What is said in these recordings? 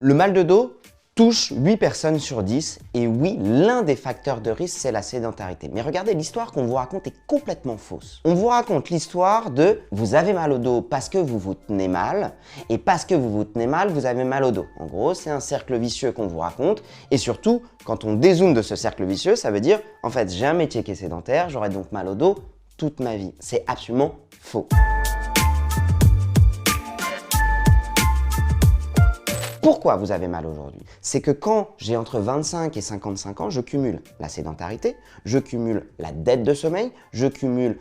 Le mal de dos touche 8 personnes sur 10 et oui, l'un des facteurs de risque, c'est la sédentarité. Mais regardez, l'histoire qu'on vous raconte est complètement fausse. On vous raconte l'histoire de vous avez mal au dos parce que vous vous tenez mal et parce que vous vous tenez mal, vous avez mal au dos. En gros, c'est un cercle vicieux qu'on vous raconte et surtout, quand on dézoome de ce cercle vicieux, ça veut dire en fait, j'ai un métier qui est sédentaire, j'aurai donc mal au dos toute ma vie. C'est absolument faux. Pourquoi vous avez mal aujourd'hui? C'est que quand j'ai entre 25 et 55 ans, je cumule la sédentarité, je cumule la dette de sommeil, je cumule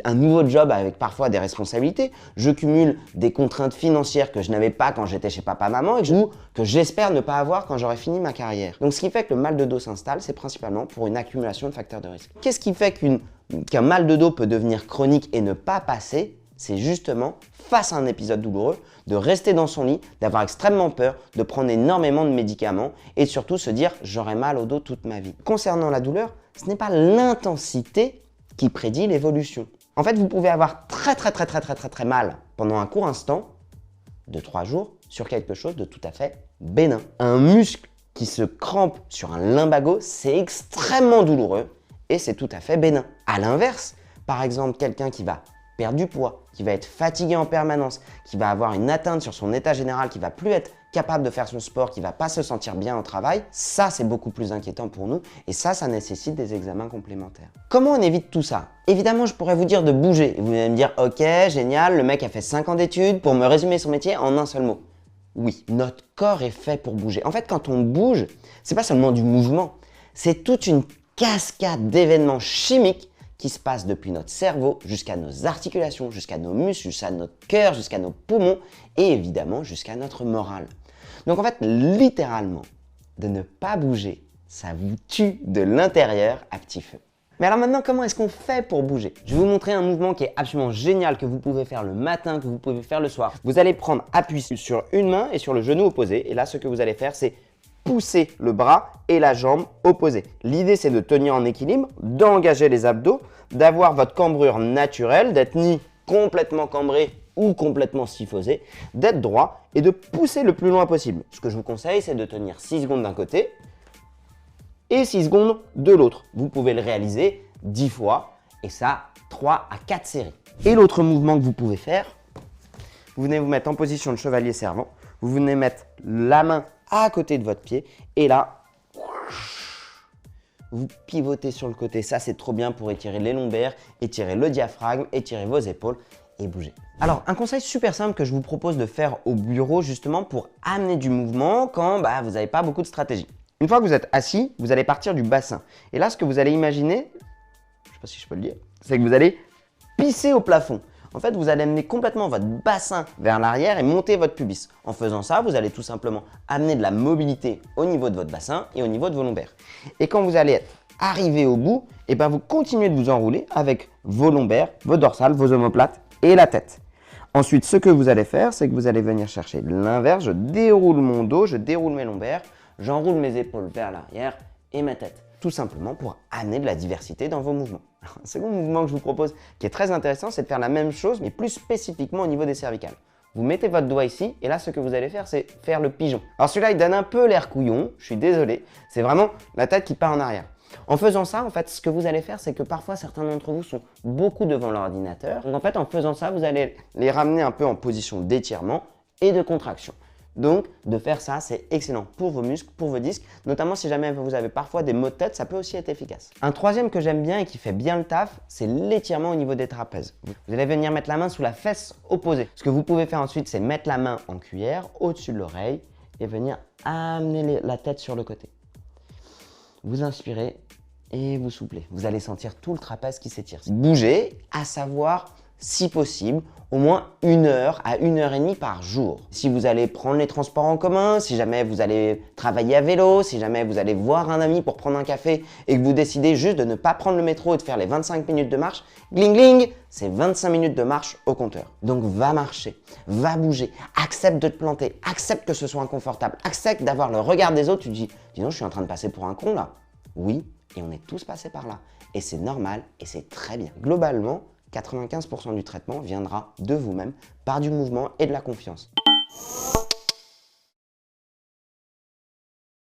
un nouveau job avec parfois des responsabilités, je cumule des contraintes financières que je n'avais pas quand j'étais chez papa-maman et que j'espère ne pas avoir quand j'aurai fini ma carrière. Donc ce qui fait que le mal de dos s'installe, c'est principalement pour une accumulation de facteurs de risque. Qu'est-ce qui fait qu'un mal de dos peut devenir chronique et ne pas passer? C'est justement, face à un épisode douloureux, de rester dans son lit, d'avoir extrêmement peur, de prendre énormément de médicaments et surtout se dire « j'aurai mal au dos toute ma vie ». Concernant la douleur, ce n'est pas l'intensité qui prédit l'évolution. En fait, vous pouvez avoir très mal pendant un court instant, de 3 jours, sur quelque chose de tout à fait bénin. Un muscle qui se crampe sur un lumbago, c'est extrêmement douloureux et c'est tout à fait bénin. À l'inverse, par exemple, quelqu'un qui va perdre du poids, qui va être fatigué en permanence, qui va avoir une atteinte sur son état général, qui va plus être capable de faire son sport, qui va pas se sentir bien au travail, ça c'est beaucoup plus inquiétant pour nous et ça nécessite des examens complémentaires. Comment on évite tout ça? Évidemment, je pourrais vous dire de bouger. Vous allez me dire, ok, génial, le mec a fait 5 ans d'études pour me résumer son métier en un seul mot. Oui, notre corps est fait pour bouger. En fait, quand on bouge, c'est pas seulement du mouvement, c'est toute une cascade d'événements chimiques qui se passe depuis notre cerveau jusqu'à nos articulations, jusqu'à nos muscles, jusqu'à notre cœur, jusqu'à nos poumons et évidemment jusqu'à notre morale. Donc en fait, littéralement, de ne pas bouger, ça vous tue de l'intérieur à petit feu. Mais alors maintenant, comment est-ce qu'on fait pour bouger? Je vais vous montrer un mouvement qui est absolument génial que vous pouvez faire le matin, que vous pouvez faire le soir. Vous allez prendre appui sur une main et sur le genou opposé et là, ce que vous allez faire, c'est pousser le bras et la jambe opposée. L'idée, c'est de tenir en équilibre, d'engager les abdos, d'avoir votre cambrure naturelle, d'être ni complètement cambré ou complètement stiffosé, d'être droit et de pousser le plus loin possible. Ce que je vous conseille, c'est de tenir 6 secondes d'un côté et 6 secondes de l'autre. Vous pouvez le réaliser 10 fois et ça, 3 à 4 séries. Et l'autre mouvement que vous pouvez faire, vous venez vous mettre en position de chevalier servant, vous venez mettre la main à côté de votre pied et là, vous pivotez sur le côté. Ça, c'est trop bien pour étirer les lombaires, étirer le diaphragme, étirer vos épaules et bouger. Alors, un conseil super simple que je vous propose de faire au bureau justement pour amener du mouvement quand vous n'avez pas beaucoup de stratégie. Une fois que vous êtes assis, vous allez partir du bassin. Et là, ce que vous allez imaginer, je ne sais pas si je peux le dire, c'est que vous allez pisser au plafond. En fait, vous allez amener complètement votre bassin vers l'arrière et monter votre pubis. En faisant ça, vous allez tout simplement amener de la mobilité au niveau de votre bassin et au niveau de vos lombaires. Et quand vous allez être arrivé au bout, vous continuez de vous enrouler avec vos lombaires, vos dorsales, vos omoplates et la tête. Ensuite, ce que vous allez faire, c'est que vous allez venir chercher l'inverse. Je déroule mon dos, je déroule mes lombaires, j'enroule mes épaules vers l'arrière et ma tête. Tout simplement pour amener de la diversité dans vos mouvements. Un second mouvement que je vous propose qui est très intéressant, c'est de faire la même chose, mais plus spécifiquement au niveau des cervicales. Vous mettez votre doigt ici, et là, ce que vous allez faire, c'est faire le pigeon. Alors celui-là, il donne un peu l'air couillon, je suis désolé, c'est vraiment la tête qui part en arrière. En faisant ça, en fait, ce que vous allez faire, c'est que parfois, certains d'entre vous sont beaucoup devant l'ordinateur. Donc en fait, en faisant ça, vous allez les ramener un peu en position d'étirement et de contraction. Donc, de faire ça, c'est excellent pour vos muscles, pour vos disques, notamment si jamais vous avez parfois des maux de tête, ça peut aussi être efficace. Un troisième que j'aime bien et qui fait bien le taf, c'est l'étirement au niveau des trapèzes. Vous allez venir mettre la main sous la fesse opposée. Ce que vous pouvez faire ensuite, c'est mettre la main en cuillère au-dessus de l'oreille et venir amener la tête sur le côté. Vous inspirez et vous soufflez. Vous allez sentir tout le trapèze qui s'étire. Bougez, à savoir, si possible, au moins 1 heure à 1h30 par jour. Si vous allez prendre les transports en commun, si jamais vous allez travailler à vélo, si jamais vous allez voir un ami pour prendre un café et que vous décidez juste de ne pas prendre le métro et de faire les 25 minutes de marche, gling gling, c'est 25 minutes de marche au compteur. Donc va marcher, va bouger, accepte de te planter, accepte que ce soit inconfortable, accepte d'avoir le regard des autres. Tu te dis, dis donc, je suis en train de passer pour un con là. Oui, et on est tous passés par là. Et c'est normal et c'est très bien. Globalement, 95% du traitement viendra de vous-même par du mouvement et de la confiance.